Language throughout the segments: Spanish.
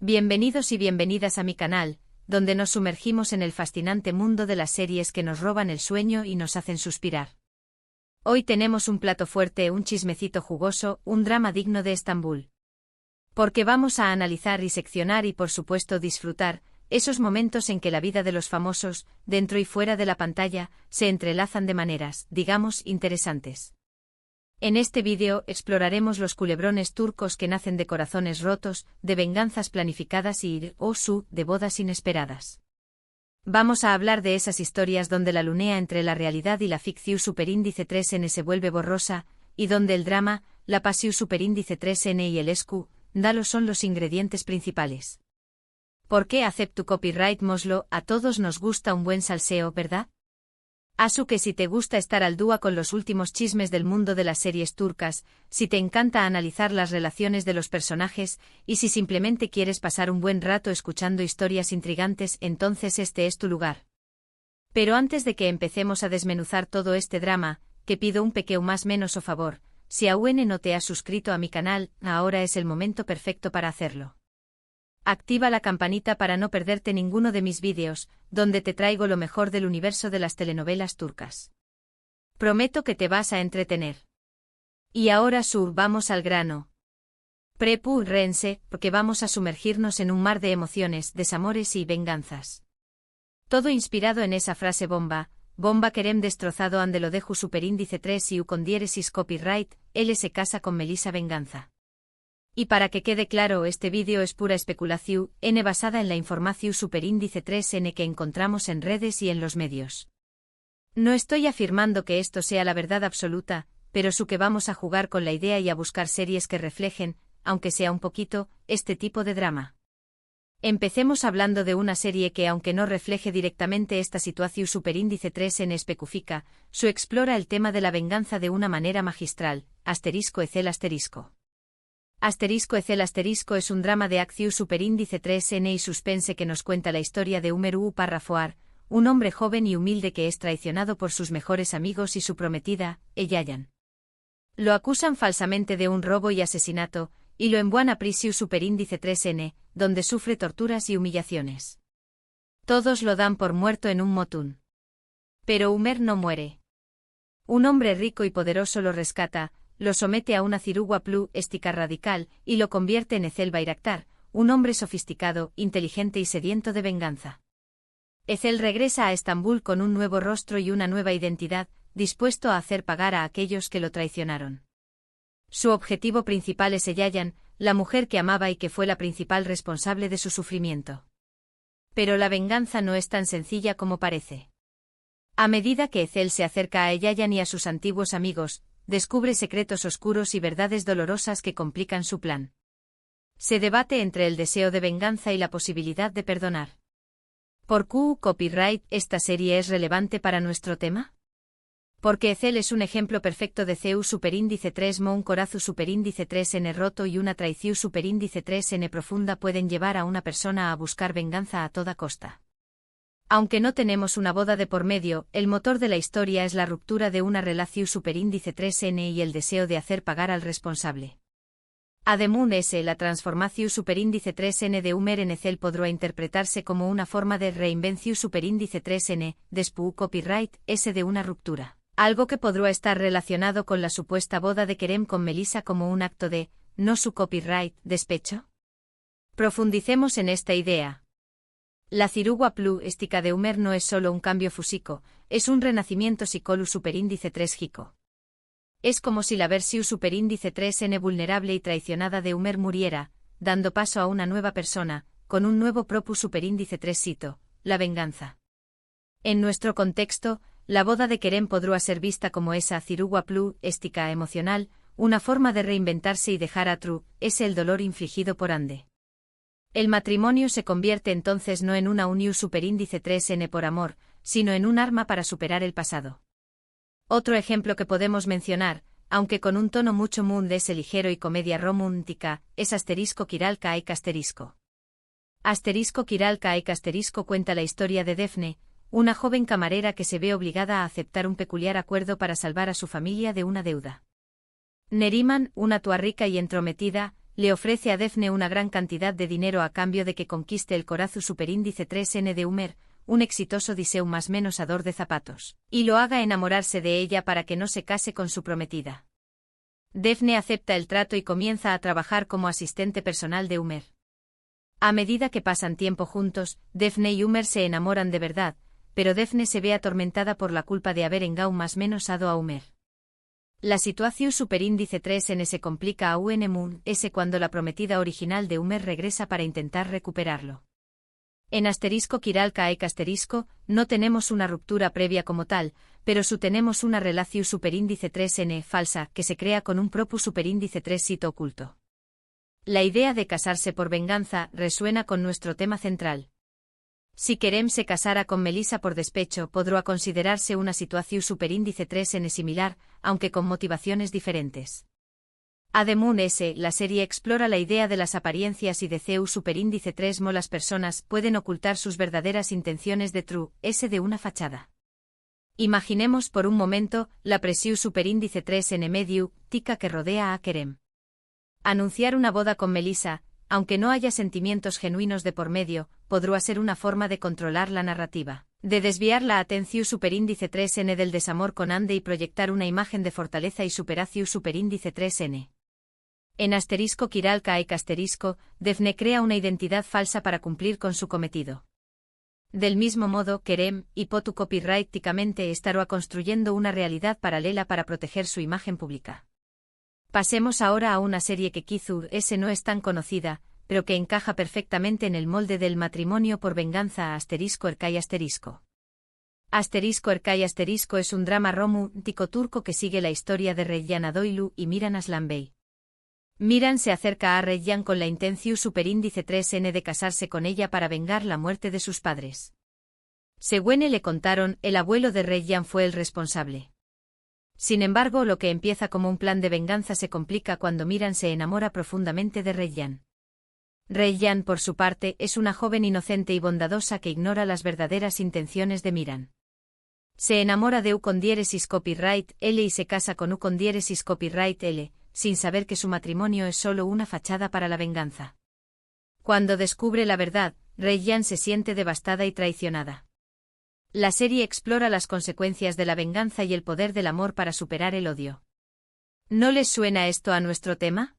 Bienvenidos y bienvenidas a mi canal, donde nos sumergimos en el fascinante mundo de las series que nos roban el sueño y nos hacen suspirar. Hoy tenemos un plato fuerte, un chismecito jugoso, un drama digno de Estambul. Porque vamos a analizar y seccionar y por supuesto disfrutar esos momentos en que la vida de los famosos, dentro y fuera de la pantalla, se entrelazan de maneras, digamos, interesantes. En este vídeo exploraremos los culebrones turcos que nacen de corazones rotos, de venganzas planificadas y, de bodas inesperadas. Vamos a hablar de esas historias donde la lunea entre la realidad y la ficción superíndice 3N se vuelve borrosa, y donde el drama, la pasión superíndice 3N y el escándalo son los ingredientes principales. ¿Por qué acepto copyright Moslo? A todos nos gusta un buen salseo, ¿verdad? Asu que si te gusta estar al día con los últimos chismes del mundo de las series turcas, si te encanta analizar las relaciones de los personajes, y si simplemente quieres pasar un buen rato escuchando historias intrigantes, entonces este es tu lugar. Pero antes de que empecemos a desmenuzar todo este drama, te pido un pequeño más menos o favor, si aún no te has suscrito a mi canal, ahora es el momento perfecto para hacerlo. Activa la campanita para no perderte ninguno de mis vídeos, donde te traigo lo mejor del universo de las telenovelas turcas. Prometo que te vas a entretener. Y ahora vamos al grano. Prepárense, porque vamos a sumergirnos en un mar de emociones, desamores y venganzas. Todo inspirado en esa frase bomba querem destrozado ande lo dejo superíndice 3 y con diéresis copyright, él se casa con Melissa venganza. Y para que quede claro, este vídeo es pura especulación, basada en la información superíndice 3N que encontramos en redes y en los medios. No estoy afirmando que esto sea la verdad absoluta, pero que vamos a jugar con la idea y a buscar series que reflejen, aunque sea un poquito, este tipo de drama. Empecemos hablando de una serie que aunque no refleje directamente esta situación superíndice 3N especifica, explora el tema de la venganza de una manera magistral, ***. *** es un drama de acción superíndice 3N y suspense que nos cuenta la historia de Umer Parrafoar, un hombre joven y humilde que es traicionado por sus mejores amigos y su prometida, Yayan. Lo acusan falsamente de un robo y asesinato, y lo envían a prisión superíndice 3N, donde sufre torturas y humillaciones. Todos lo dan por muerto en un motún. Pero Umer no muere. Un hombre rico y poderoso lo rescata, lo somete a una cirugía plástica radical, y lo convierte en Ezel Bayraktar, un hombre sofisticado, inteligente y sediento de venganza. Ezel regresa a Estambul con un nuevo rostro y una nueva identidad, dispuesto a hacer pagar a aquellos que lo traicionaron. Su objetivo principal es Yayan, la mujer que amaba y que fue la principal responsable de su sufrimiento. Pero la venganza no es tan sencilla como parece. A medida que Ezel se acerca a Yayan y a sus antiguos amigos, descubre secretos oscuros y verdades dolorosas que complican su plan. Se debate entre el deseo de venganza y la posibilidad de perdonar. ¿Por qué copyright esta serie es relevante para nuestro tema? Porque Ezel es un ejemplo perfecto de CEU superíndice 3 un corazón superíndice 3N roto y una traición superíndice 3N profunda pueden llevar a una persona a buscar venganza a toda costa. Aunque no tenemos una boda de por medio, el motor de la historia es la ruptura de una relación superíndice 3N y el deseo de hacer pagar al responsable. Además, la transformación superíndice 3N de Umer en Ezel podrá interpretarse como una forma de reinvención superíndice 3N, después copyright, de una ruptura. Algo que podrá estar relacionado con la supuesta boda de Kerem con Melissa como un acto de, no su copyright, despecho. Profundicemos en esta idea. La cirugía plástica de Umer no es solo un cambio físico, es un renacimiento psicológico superíndice 3Gico. Es como si la versión superíndice 3N vulnerable y traicionada de Umer muriera, dando paso a una nueva persona, con un nuevo propus superíndice 3 sito, la venganza. En nuestro contexto, la boda de Kerem podrá ser vista como esa cirugía plástica emocional, una forma de reinventarse y dejar atrás el dolor infligido por Ande. El matrimonio se convierte entonces no en una unión superíndice 3N por amor, sino en un arma para superar el pasado. Otro ejemplo que podemos mencionar, aunque con un tono mucho mundese ligero y comedia romántica, es Kiral Kaik Kiral Kaik cuenta la historia de Defne, una joven camarera que se ve obligada a aceptar un peculiar acuerdo para salvar a su familia de una deuda. Neriman, una tua rica y entrometida, le ofrece a Daphne una gran cantidad de dinero a cambio de que conquiste el corazón superíndice 3N de Homer, un exitoso diseu más menos ador de zapatos, y lo haga enamorarse de ella para que no se case con su prometida. Daphne acepta el trato y comienza a trabajar como asistente personal de Homer. A medida que pasan tiempo juntos, Daphne y Homer se enamoran de verdad, pero Daphne se ve atormentada por la culpa de haber engau más menos ado a Homer. La situación superíndice 3N se complica a UNMUN-S cuando la prometida original de Homer regresa para intentar recuperarlo. En asterisco Kiralka asterisco, no tenemos una ruptura previa como tal, pero tenemos una relación superíndice 3N falsa que se crea con un propus superíndice 3 sito oculto. La idea de casarse por venganza resuena con nuestro tema central. Si Kerem se casara con Melissa por despecho, podrá considerarse una situación superíndice 3N similar, aunque con motivaciones diferentes. ADEMUN-S, la serie explora la idea de las apariencias y de CEU superíndice 3 mo las personas pueden ocultar sus verdaderas intenciones de true S de una fachada. Imaginemos por un momento la presión superíndice 3N medio, tica que rodea a Kerem. Anunciar una boda con Melissa, aunque no haya sentimientos genuinos de por medio, podrá ser una forma de controlar la narrativa, de desviar la atención superíndice 3N del desamor con Ande y proyectar una imagen de fortaleza y superación superíndice 3N. En asterisco Kiralka asterisco, Daphne crea una identidad falsa para cumplir con su cometido. Del mismo modo, Kerem, hipotu copyrighticamente estará construyendo una realidad paralela para proteger su imagen pública. Pasemos ahora a una serie que quizás no es tan conocida, pero que encaja perfectamente en el molde del matrimonio por venganza a asterisco Erkay asterisco. Asterisco Erkay asterisco es un drama romántico turco que sigue la historia de Reyyan Adoylu y Miran Aslan Bey. Miran se acerca a Reyyan con la intención superíndice 3N de casarse con ella para vengar la muerte de sus padres. Según le contaron, el abuelo de Reyyan fue el responsable. Sin embargo, lo que empieza como un plan de venganza se complica cuando Miran se enamora profundamente de Reyyan. Reyyan, por su parte, es una joven inocente y bondadosa que ignora las verdaderas intenciones de Miran. Se enamora de U con diéresis copyright L y se casa con U con diéresis copyright L, sin saber que su matrimonio es solo una fachada para la venganza. Cuando descubre la verdad, Reyyan se siente devastada y traicionada. La serie explora las consecuencias de la venganza y el poder del amor para superar el odio. ¿No les suena esto a nuestro tema?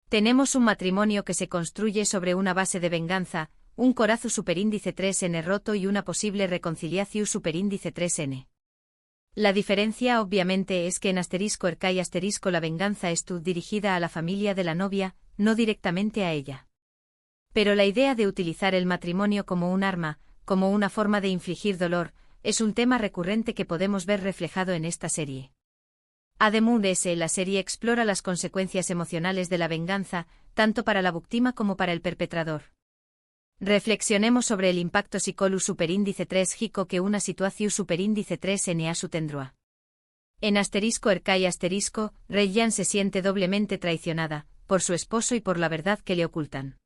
Tenemos un matrimonio que se construye sobre una base de venganza, un corazón superíndice 3N roto y una posible reconciliación superíndice 3N. La diferencia obviamente es que en asterisco Erkay asterisco la venganza es dirigida a la familia de la novia, no directamente a ella. Pero la idea de utilizar el matrimonio como un arma, como una forma de infligir dolor, es un tema recurrente que podemos ver reflejado en esta serie. ADEMUN-S, la serie explora las consecuencias emocionales de la venganza, tanto para la víctima como para el perpetrador. Reflexionemos sobre el impacto psicolu superíndice 3 jico que una situación superíndice 3N a su tendrá. En asterisco Erkay asterisco, Reyyan se siente doblemente traicionada, por su esposo y por la verdad que le ocultan.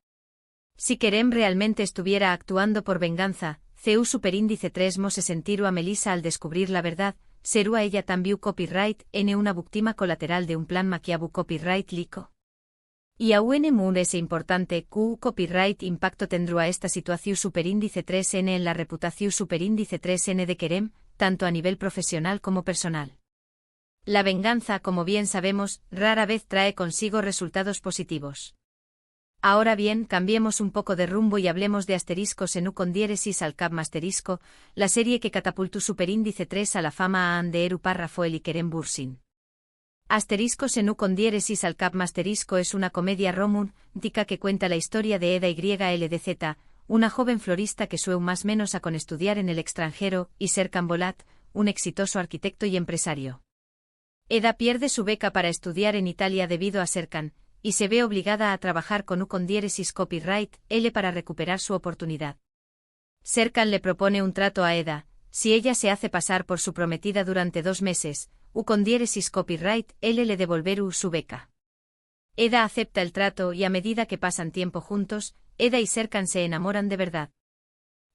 Si Kerem realmente estuviera actuando por venganza, CU superíndice 3 mo se sentirá a Melissa al descubrir la verdad, será ella también copyright N una víctima colateral de un plan maquiavu copyright lico. Y aún es importante Q copyright impacto tendrá esta situación superíndice 3N en la reputación superíndice 3N de Kerem, tanto a nivel profesional como personal. La venganza, como bien sabemos, rara vez trae consigo resultados positivos. Ahora bien, cambiemos un poco de rumbo y hablemos de asteriscos en U con diéresis al cap asterisco, la serie que catapultó superíndice 3 a la fama a Anderu Parrafoel y Kerem Bürsin. Asteriscos en U con diéresis al cap asterisco es una comedia romántica que cuenta la historia de Eda YLDZ, una joven florista que sueña más menos a con estudiar en el extranjero, y Serkan Bolat, un exitoso arquitecto y empresario. Eda pierde su beca para estudiar en Italia debido a Serkan, y se ve obligada a trabajar con U con diéresis copyright L para recuperar su oportunidad. Serkan le propone un trato a Eda, si ella se hace pasar por su prometida durante 2 meses, U con diéresis copyright L le devolverá su beca. Eda acepta el trato y a medida que pasan tiempo juntos, Eda y Serkan se enamoran de verdad.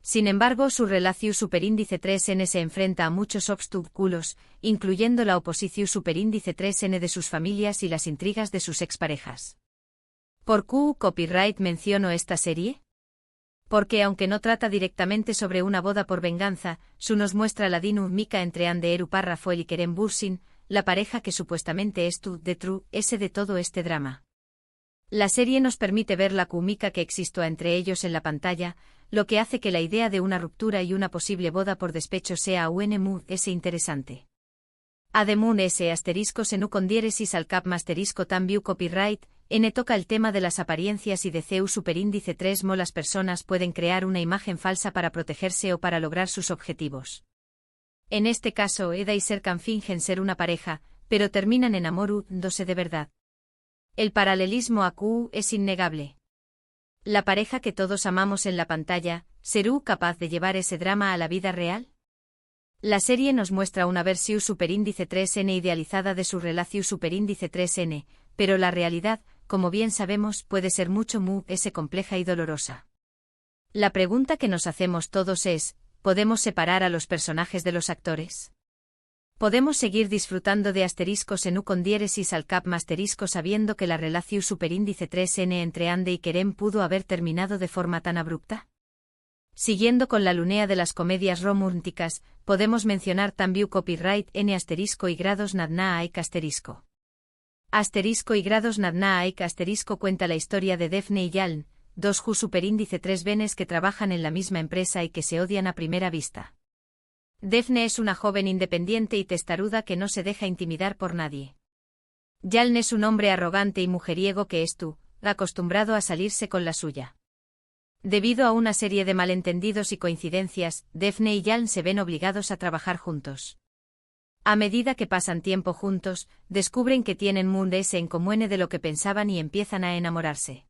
Sin embargo, su relación superíndice 3N se enfrenta a muchos obstáculos, incluyendo la oposición superíndice 3N de sus familias y las intrigas de sus exparejas. ¿Por qué copyright menciono esta serie? Porque aunque no trata directamente sobre una boda por venganza, su nos muestra la dinámica entre Ande Parrafoel y Kerem Bürsin, la pareja que supuestamente es de true ese de todo este drama. La serie nos permite ver la química que existo entre ellos en la pantalla, lo que hace que la idea de una ruptura y una posible boda por despecho sea aún ese interesante. Ademun ese asterisco senu con diéresis al cap masterisco también copyright, n toca el tema de las apariencias y de CEU superíndice 3 mo las personas pueden crear una imagen falsa para protegerse o para lograr sus objetivos. En este caso Eda y Serkan fingen ser una pareja, pero terminan enamorándose de verdad. El paralelismo a Q es innegable. La pareja que todos amamos en la pantalla, ¿será capaz de llevar ese drama a la vida real? La serie nos muestra una versión superíndice 3n idealizada de su relación superíndice 3n, pero la realidad, como bien sabemos, puede ser mucho compleja y dolorosa. La pregunta que nos hacemos todos es, ¿podemos separar a los personajes de los actores? ¿Podemos seguir disfrutando de asteriscos en U con diéresis al cap masterisco sabiendo que la relación superíndice 3n entre Ande y Kerem pudo haber terminado de forma tan abrupta? Siguiendo con la lunea de las comedias románticas, podemos mencionar también copyright n asterisco y grados nadna aik asterisco. Asterisco y grados nadna aik asterisco cuenta la historia de Defne y Yaln, dos ju superíndice 3 venes que trabajan en la misma empresa y que se odian a primera vista. Defne es una joven independiente y testaruda que no se deja intimidar por nadie. Yaln es un hombre arrogante y mujeriego que es acostumbrado a salirse con la suya. Debido a una serie de malentendidos y coincidencias, Defne y Yaln se ven obligados a trabajar juntos. A medida que pasan tiempo juntos, descubren que tienen mundos en común de lo que pensaban y empiezan a enamorarse.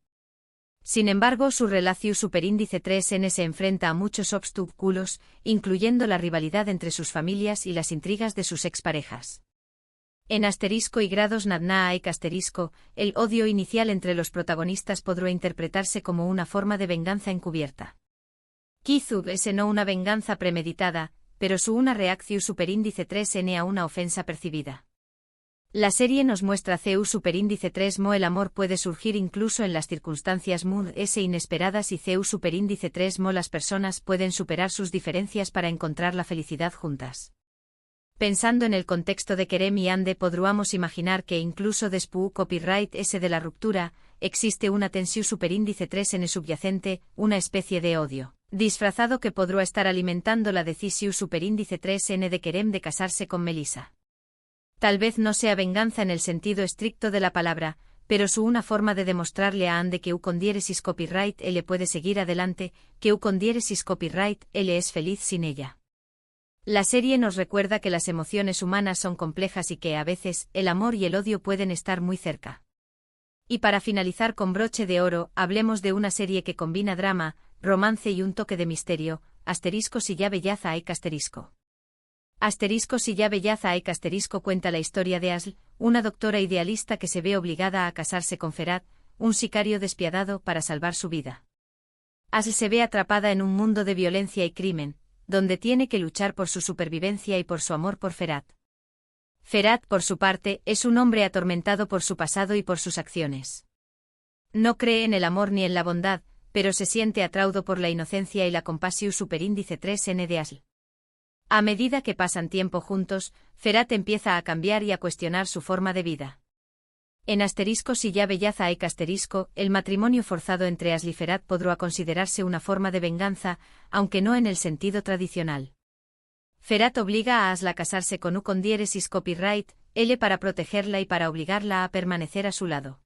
Sin embargo, su relación superíndice 3n se enfrenta a muchos obstáculos, incluyendo la rivalidad entre sus familias y las intrigas de sus exparejas. En asterisco y grados nadna aik asterisco, el odio inicial entre los protagonistas podrá interpretarse como una forma de venganza encubierta. Quizá es no una venganza premeditada, pero su una reacción superíndice 3n a una ofensa percibida. La serie nos muestra CEU superíndice 3 mo el amor puede surgir incluso en las circunstancias inesperadas y CEU superíndice 3 mo las personas pueden superar sus diferencias para encontrar la felicidad juntas. Pensando en el contexto de Kerem y Ande podríamos imaginar que incluso después copyright ese de la ruptura, existe una tensión superíndice 3n subyacente, una especie de odio disfrazado que podrá estar alimentando la decisión superíndice 3n de Kerem de casarse con Melissa. Tal vez no sea venganza en el sentido estricto de la palabra, pero su una forma de demostrarle a Ande que U con diéresis copyright L puede seguir adelante, que U con diéresis copyright L es feliz sin ella. La serie nos recuerda que las emociones humanas son complejas y que, a veces, el amor y el odio pueden estar muy cerca. Y para finalizar con broche de oro, hablemos de una serie que combina drama, romance y un toque de misterio, asterisco si ya bellaza hay asterisco. Asterisco si ya bellaza hay asterisco cuenta la historia de Asl, una doctora idealista que se ve obligada a casarse con Ferhat, un sicario despiadado para salvar su vida. Asl se ve atrapada en un mundo de violencia y crimen, donde tiene que luchar por su supervivencia y por su amor por Ferhat. Ferhat, por su parte, es un hombre atormentado por su pasado y por sus acciones. No cree en el amor ni en la bondad, pero se siente atraído por la inocencia y la compasión superíndice 3n de Asl. A medida que pasan tiempo juntos, Ferhat empieza a cambiar y a cuestionar su forma de vida. En asterisco si ya bellaza hay asterisco, el matrimonio forzado entre Asl y Ferhat podrá considerarse una forma de venganza, aunque no en el sentido tradicional. Ferhat obliga a Asl a casarse con U con diéresis copyright, L para protegerla y para obligarla a permanecer a su lado.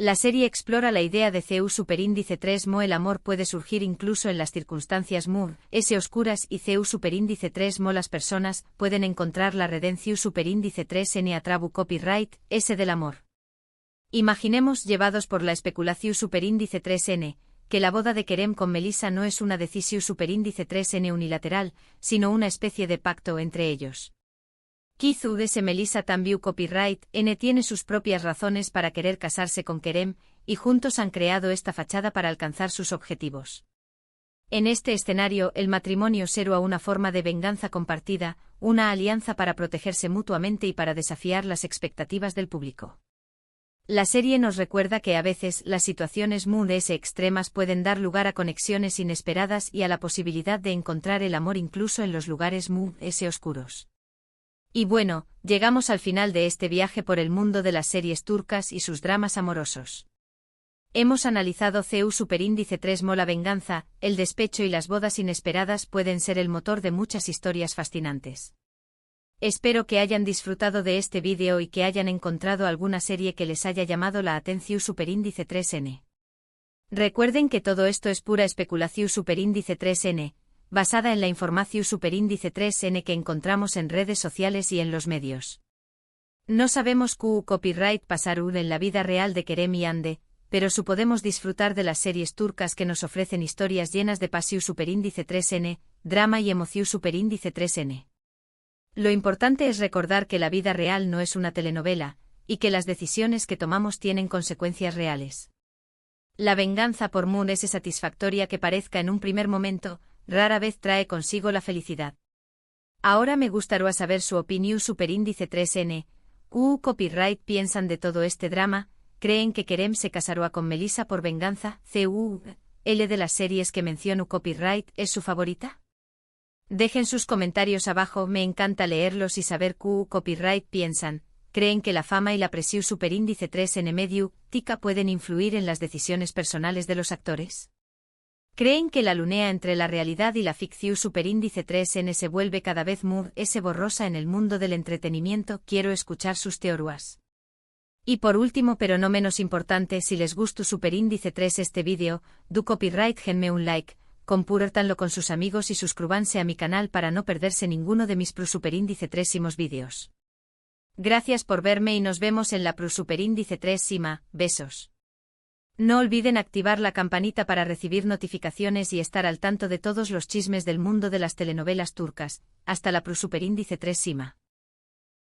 La serie explora la idea de CEU superíndice 3 mo el amor puede surgir incluso en las circunstancias S oscuras y CEU superíndice 3 mo las personas pueden encontrar la redención superíndice 3n a trabu copyright, S del amor. Imaginemos, llevados por la especulación superíndice 3n, que la boda de Kerem con Melissa no es una decisión superíndice 3n unilateral, sino una especie de pacto entre ellos. Quizá ese Melissa también copyright N tiene sus propias razones para querer casarse con Kerem, y juntos han creado esta fachada para alcanzar sus objetivos. En este escenario, el matrimonio será una forma de venganza compartida, una alianza para protegerse mutuamente y para desafiar las expectativas del público. La serie nos recuerda que a veces las situaciones muy extremas pueden dar lugar a conexiones inesperadas y a la posibilidad de encontrar el amor incluso en los lugares muy oscuros. Y bueno, llegamos al final de este viaje por el mundo de las series turcas y sus dramas amorosos. Hemos analizado CU Superíndice 3 Mola Venganza, el despecho y las bodas inesperadas pueden ser el motor de muchas historias fascinantes. Espero que hayan disfrutado de este vídeo y que hayan encontrado alguna serie que les haya llamado la atención. Superíndice 3N. Recuerden que todo esto es pura especulación. Superíndice 3N, basada en la información Superíndice 3N que encontramos en redes sociales y en los medios. No sabemos qué copyright pasar en la vida real de Kerem y Hande, pero podemos disfrutar de las series turcas que nos ofrecen historias llenas de pasión. Superíndice 3N, drama y emoción. Superíndice 3N. Lo importante es recordar que la vida real no es una telenovela, y que las decisiones que tomamos tienen consecuencias reales. La venganza por Moon es satisfactoria que parezca en un primer momento, rara vez trae consigo la felicidad. Ahora me gustaría saber su opinión. Superíndice 3N, copyright piensan de todo este drama, creen que Kerem se casará con Melissa por venganza. L de las series que menciono copyright es su favorita. Dejen sus comentarios abajo, me encanta leerlos y saber qué copyright piensan. ¿Creen que la fama y la presión Superíndice 3N medio tica pueden influir en las decisiones personales de los actores? ¿Creen que la lunea entre la realidad y la ficción? Superíndice 3N se vuelve cada vez más borrosa en el mundo del entretenimiento. Quiero escuchar sus teorías. Y por último pero no menos importante, si les gustó Superíndice 3 este vídeo, do copyright genme un like. Compártanlo con sus amigos y suscríbanse a mi canal para no perderse ninguno de mis Superíndice 3 vídeos. Gracias por verme y nos vemos en la Superíndice 3. Besos. No olviden activar la campanita para recibir notificaciones y estar al tanto de todos los chismes del mundo de las telenovelas turcas. Hasta la Superíndice 3.